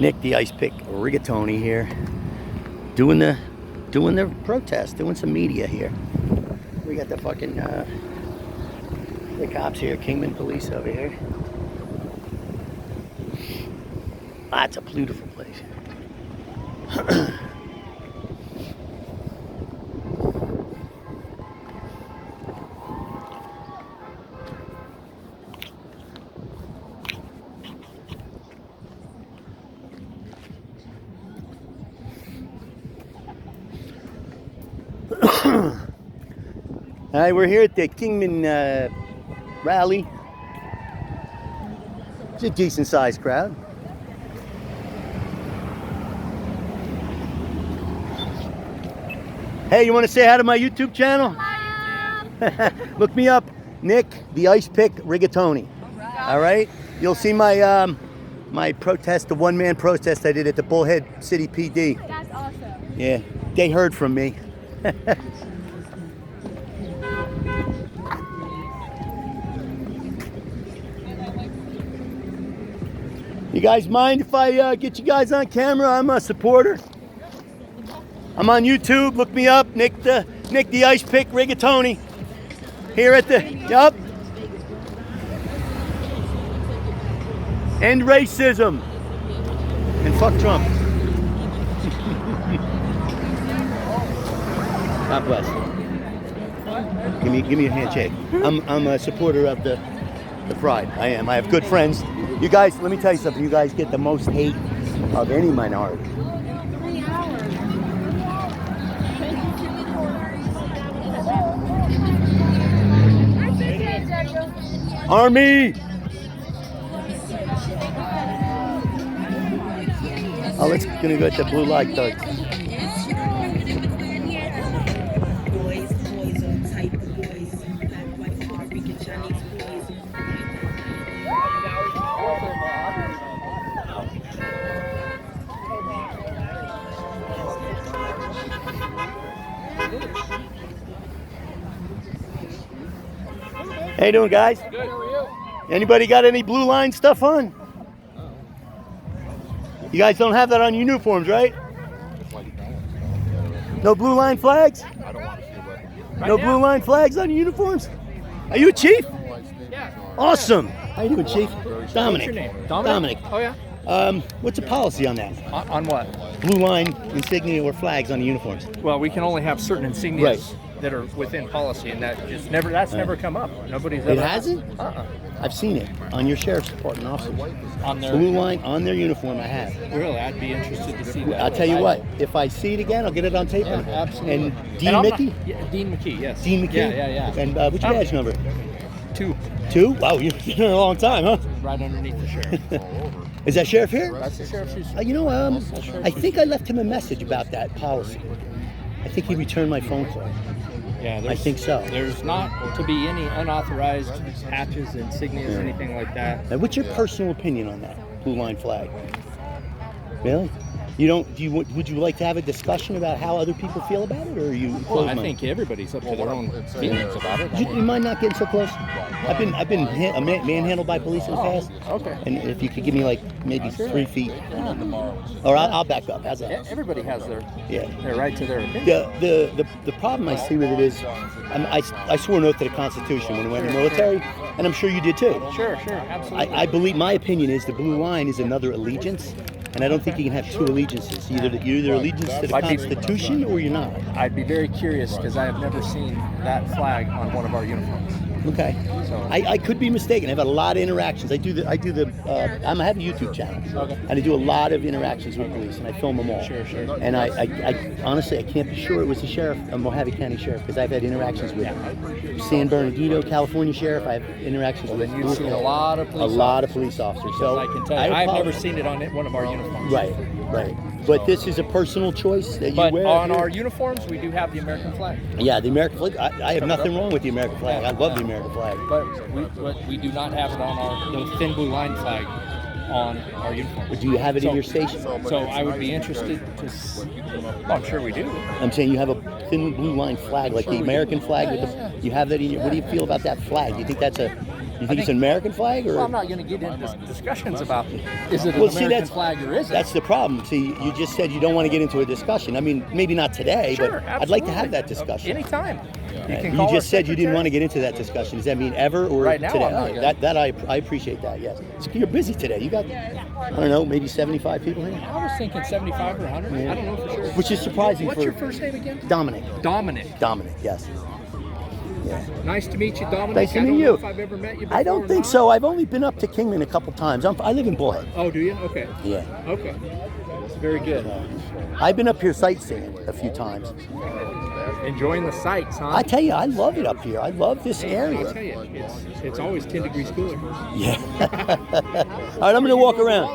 Nick, the ice pick rigatoni here, doing the protest, doing some media here. We got the fucking the cops here, Kingman police over here. Ah, it's a beautiful place. All right, we're here at the Kingman rally. It's a decent-sized crowd. Hey, you want to say hi to my YouTube channel? Look me up, Nick, the ice pick rigatoni. All right, you'll see my my protest, the one-man protest I did at the Bullhead City PD. That's awesome. Yeah, they heard from me. You guys mind if I get you guys on camera? I'm a supporter. I'm on YouTube. Look me up, Nick the ice pick rigatoni. Here at the End racism and fuck Trump. God bless. Give me a handshake. I'm a supporter of the pride. I am. I have good friends. You guys, let me tell you something. You guys get the most hate of any minority. Army! Oh, let's gonna go at the blue light though. How you doing, guys? Good. How are you? Anybody got any blue line stuff on? You guys don't have that on your uniforms, right? No blue line flags? No blue line flags on your uniforms? Are you a chief? Yeah. Awesome. How you doing, Chief? Dominic. What's your name? Dominic. Oh yeah. What's the policy on that? On what? Blue line insignia or flags on the uniforms? Well, we can only have certain insignias Right. that are within policy, and that's never come up. Nobody's ever. It hasn't? I've seen it on your sheriff's department also. On their Blue line on their uniform, I have. Really, I'd be interested to see that. I'll tell you what, if I see it again, I'll get it on tape. Yeah, absolutely. And Dean I'm Mickey? not- yeah, Dean McKee, yes. Dean McKee? Yeah. And what's your badge number? 2, 2? Wow, you've been here a long time, huh? right underneath the sheriff. Is that sheriff here? That's the sheriff's shoes. You know, I think I left him a message about that policy. I think he returned my phone call. Yeah, I think so. There's not to be any unauthorized patches, insignias, anything like that. Now, what's your personal opinion on that blue line flag? Really? You don't? Would you like to have a discussion about how other people feel about it, or are you? Well, I think everybody's up to their own feelings about it. You mind not getting so close? I've been manhandled by police in the past. Okay. And if you could give me like maybe 3 feet, or I'll back up. How's that? Everybody has their Yeah. right to their opinion. The problem I see with it is, I swore an oath to the Constitution when I went in the military, and I'm sure you did too. Sure, absolutely. I believe, my opinion is the blue line is another allegiance, and I don't think you can have 2 allegiances. You're either allegiance to the Constitution or you're not. I'd be very curious because I have never seen that flag on one of our uniforms. Okay. So I could be mistaken. I've had a lot of interactions. I have a YouTube channel. Okay. And I do a lot of interactions with police, and I film them all. Sure. And I honestly, I can't be sure it was the sheriff, a Mojave County sheriff, because I've had interactions with San Bernardino, California sheriff. I have interactions with. then you've seen a lot of police officers. So I can tell you, I've never seen it on one of our uniforms. Right. But this is a personal choice that you But wear. on our uniforms, we do have the American flag. Yeah, the American flag. I have nothing wrong with the American flag. I love the American flag. But we do not have it on the thin blue line flag on our uniforms. Do you have it in your station? So I would be interested to. Well, I'm sure we do. I'm saying you have a thin blue line flag, like the American flag. You have that in your. What do you feel about that flag? Do you think that's a You think it's an American flag, or? Well, I'm not going to get into discussions about is it an Well, see, American that's flag or isn't. That's the problem. See, you just said you don't want to get into a discussion. I mean, maybe not today, Sure, but I'd like to have absolutely. that discussion. Anytime. You just said you didn't want to get into that discussion. Does that mean ever or Right now, today? I'm not gonna. I appreciate that. Yes, you're busy today. You got, I don't know, maybe 75 people here, I was thinking 75 or 100. I don't know for sure. which is surprising. What's for your first name again? Dominic. Dominic. Dominic. Yes. Yeah. Nice to meet you, Dominic. Nice to I don't meet know you. if I've ever met you before I don't or think not. so. I've only been up to Kingman a couple times. I live in Bullhead. Oh, do you? Okay. Yeah. Okay. That's very good. I've been up here sightseeing a few times. Enjoying the sights, huh? I tell you, I love it up here. I love this I'll area. tell you, it's always 10 degrees cooler. Yeah. All right, I'm gonna walk around.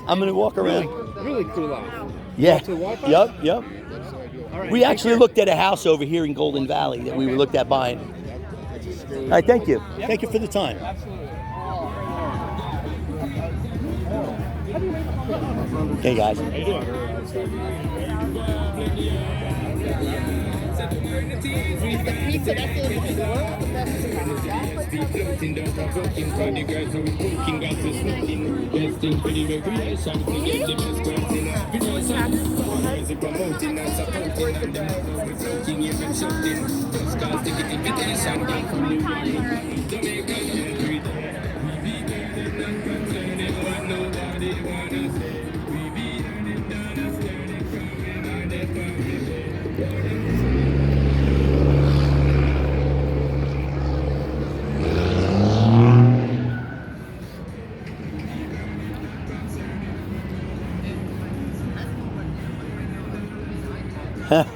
I'm gonna walk around. Really cool off. Yeah. To the water park? Yep. All right. We take actually care. looked at a house over here in Golden Valley that we looked at buying. All right, thank you. Thank you for the time. Absolutely. Hey guys.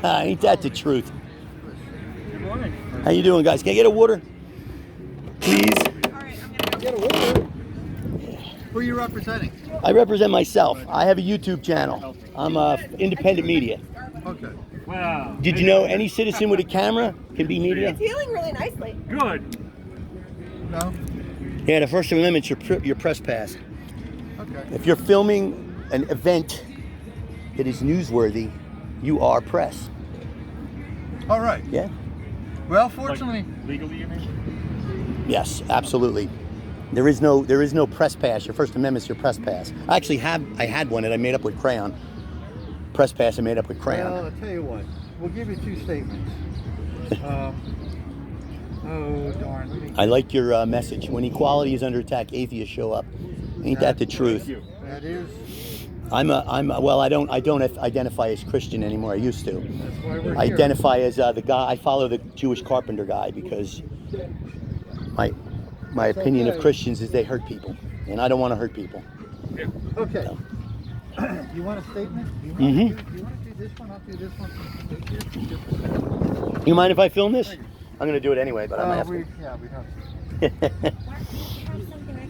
Ain't that the truth? Good morning. How you doing, guys? Can I get a water? Please. Who are you representing? I represent myself. I have a YouTube channel. I'm independent media. Okay. Wow. Did you know any citizen with a camera can be media? It's healing really nicely. Good. No? Yeah, the First Amendment's your press pass. Okay. If you're filming an event that is newsworthy, you are press. All right. Yeah? Well, fortunately, Legally, you mean? Yes, absolutely. There is no press pass. Your First Amendment's your press pass. I had one that I made up with crayon. Press pass I made up with crayon. well, I'll tell you what. We'll give you two statements. Oh, darn. Let me- I like your message. When equality is under attack, atheists show up. Ain't that the truth? That is, Well, I don't identify as Christian anymore. I used to. that's why we're I here. identify as the guy. I follow the Jewish carpenter guy because my opinion of Christians is they hurt people, and I don't want to hurt people. Okay. No. You want a statement? You want, Mhm. to do this one? I'll do this one. You mind if I film this? I'm gonna do it anyway, but I might have we to. have to.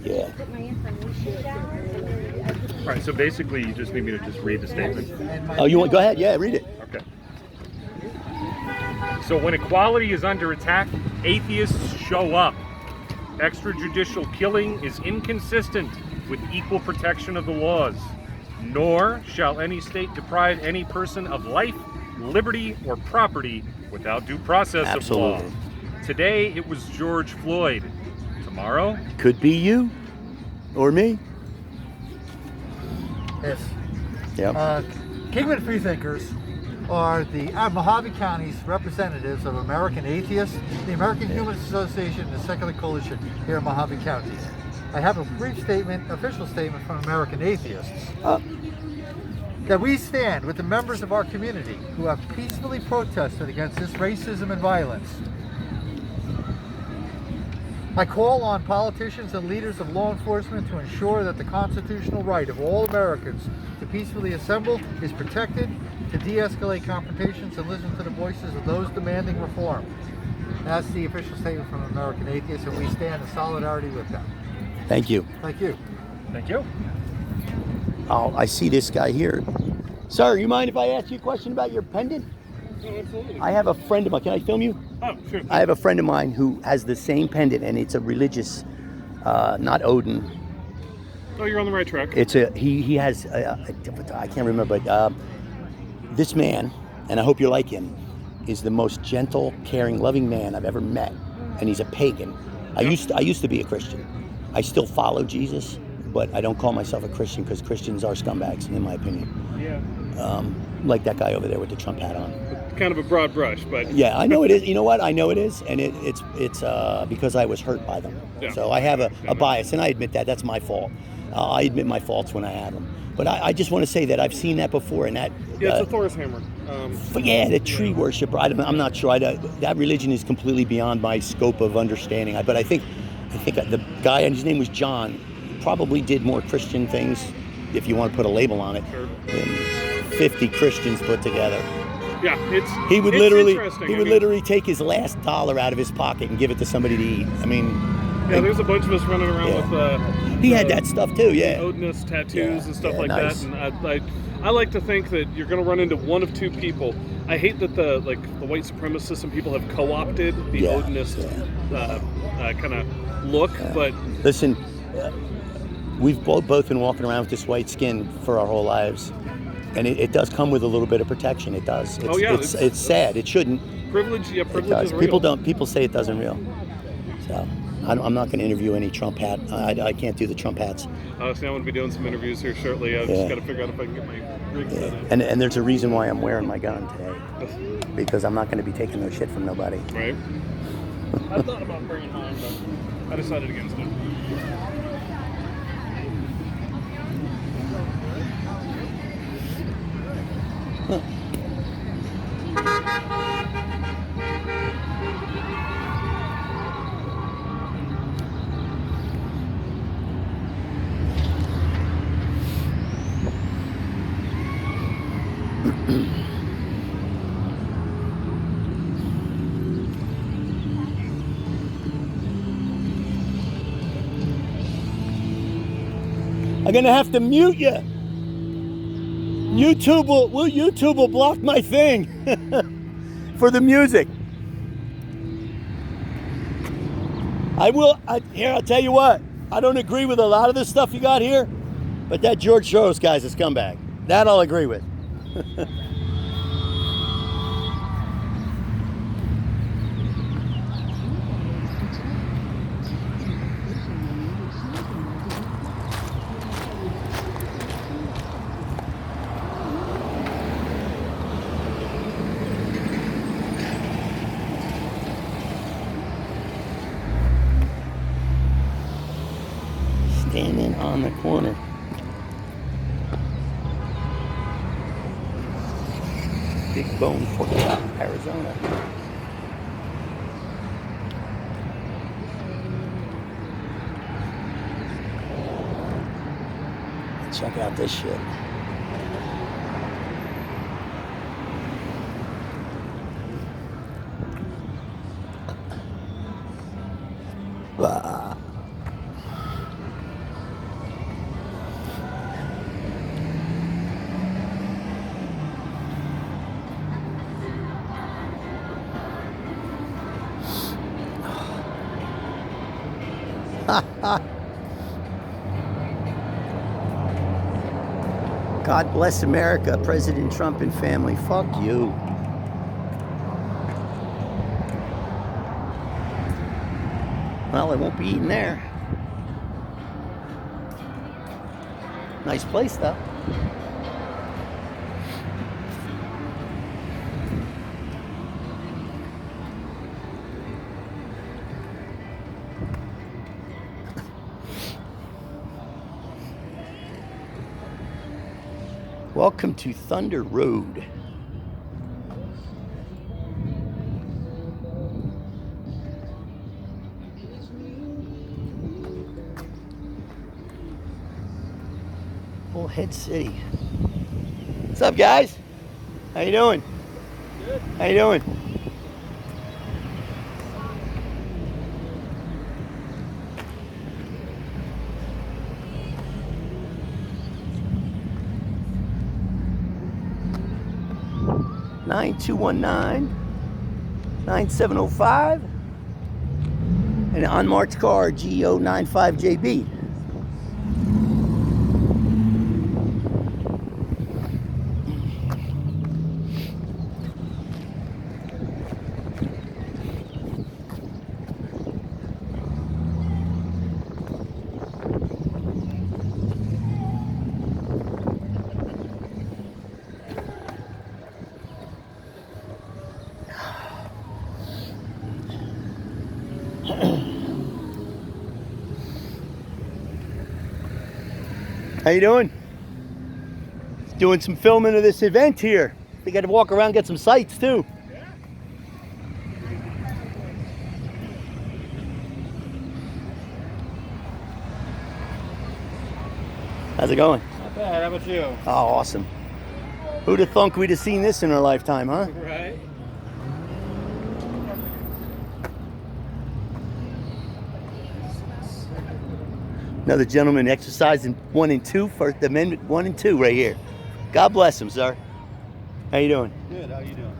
Yeah. Put my information down. All right, so basically you just need me to just read the statement. And my Oh, you want? Go ahead. Yeah, read it. Okay. So when equality is under attack, atheists show up. Extrajudicial killing is inconsistent with equal protection of the laws. Nor shall any state deprive any person of life, liberty, or property without due process Absolutely. of law. Today it was George Floyd. Tomorrow, Could be you, or me. Yes. Yeah. Kingman Freethinkers are the Mojave County's representatives of American Atheists, the American Humanist Association, and the Secular Coalition here in Mojave County. I have a brief statement, official statement from American Atheists, that we stand with the members of our community who have peacefully protested against this racism and violence. I call on politicians and leaders of law enforcement to ensure that the constitutional right of all Americans to peacefully assemble is protected, to de-escalate confrontations and listen to the voices of those demanding reform. That's the official statement from American Atheists, and we stand in solidarity with them. Thank you. Thank you. thank you. Oh, I see this guy here. Sir, you mind if I ask you a question about your pendant? I have a friend of mine. Can I film you? Oh, sure. I have a friend of mine who has the same pendant, and it's a religious, not Odin. Oh, you're on the right track. It's he has I can't remember, but this man, and I hope you're like him, is the most gentle, caring, loving man I've ever met, and he's a pagan. I used to be a Christian. I still follow Jesus, but I don't call myself a Christian because Christians are scumbags, in my opinion. Yeah. Like that guy over there with the Trump hat on. Kind of a broad brush, but Yeah, I know it is. You know what? I know it is, and it's because I was hurt by them. Yeah. So I have a bias, and I admit that. That's my fault. I admit my faults when I have them. But I just want to say that I've seen that before, and that. yeah, it's a Thor's hammer. The tree worshiper. I'm not sure. That religion is completely beyond my scope of understanding. But I think the guy, and his name was John, probably did more Christian things, if you want to put a label on it, Sure. than 50 Christians put together. Yeah, He would it's literally interesting. literally take his last dollar out of his pocket and give it to somebody to eat. I mean, yeah, there's a bunch of us running around with. he had that stuff too. Yeah. Odinist tattoos and stuff Yeah, like nice. that, and I like to think that you're going to run into one of two people. I hate that the white supremacists and people have co-opted the Yeah, Odinist kind of look, but Listen, we've both been walking around with this white skin for our whole lives, and it does come with a little bit of protection. It does. It's sad. It shouldn't. privilege, It privilege does. is real. People say it doesn't real. So I'm not going to interview any Trump hat. I can't do the Trump hats. So I'm going to be doing some interviews here shortly. I've just got to figure out if I can get my rig set up. And there's a reason why I'm wearing my gun today, because I'm not going to be taking no shit from nobody. Right. I thought about bringing mine, but I decided against it. I'm gonna have to mute you. YouTube will block my thing for the music. I'll tell you what. I don't agree with a lot of the stuff you got here, but that George Soros guy's a scumbag. That I'll agree with. Standing on the corner. Big Bone Pork Chop, Arizona. Check out this shit. Ah. God bless America, President Trump and family. Fuck you. Well, I won't be eating there. Nice place, though. Welcome to Thunder Road. Bullhead City. What's up, guys? How you doing? Good. How you doing? Nine 9705 and an unmarked car GO95JB. How you doing? Doing some filming of this event here. We got to walk around, get some sights too. How's it going? Not bad. How about you? Oh, awesome. Who'd have thunk we'd have seen this in our lifetime, huh? Right. Another gentleman exercising 1 and 2, First Amendment 1 and 2 right here. God bless him, sir. How you doing? Good. How you doing?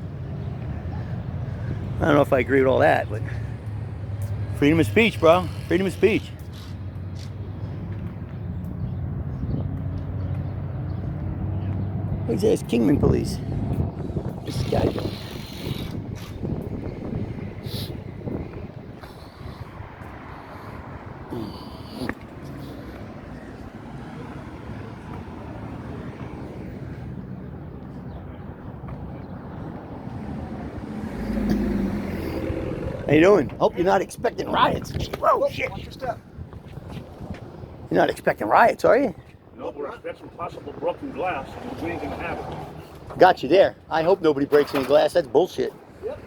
I don't know if I agree with all that, but freedom of speech, bro. Freedom of speech. Who's this? Kingman police. What's this guy doing? How you doing? Hope you're not expecting riots. Whoa, shit. You're not expecting riots, are you? No, we're expecting possible broken glass. We ain't gonna have it. Got you there. I hope nobody breaks any glass. That's bullshit. Yep,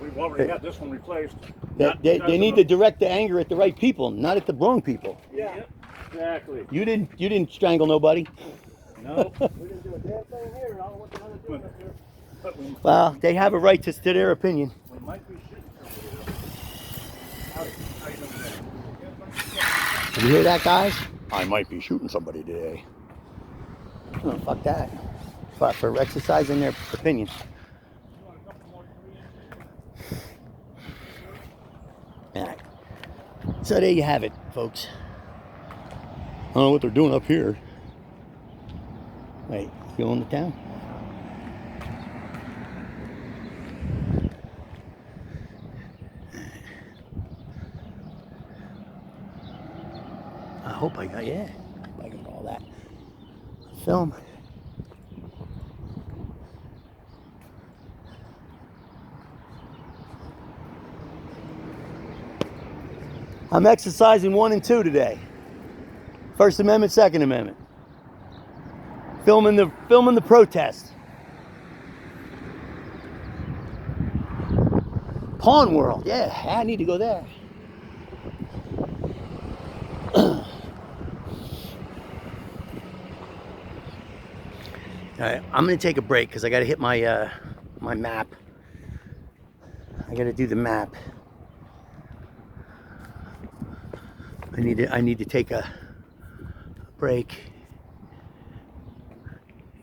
we've already got this one replaced. They need to direct the anger at the right people, not at the wrong people. Yeah, exactly. You didn't strangle nobody. No. We didn't do a damn thing here. I don't know what the hell they're doing up here. But Well, they have a right to their opinion. we might be shooting somebody. How you doing today? Did you hear that, guys? I might be shooting somebody today. Oh, fuck that. For exercising their opinion. All right. So there you have it, folks. I don't know what they're doing up here. Wait, you own the town? I hope I got, yeah, I got all that film. I'm exercising 1 and 2 today. First Amendment, Second Amendment. Filming the protest. Pawn World, yeah, I need to go there. All right, I'm gonna take a break because I gotta hit my my map. I gotta do the map. I need to take a break.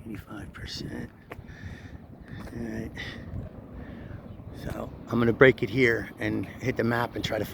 85%. All right. So I'm gonna break it here and hit the map and try to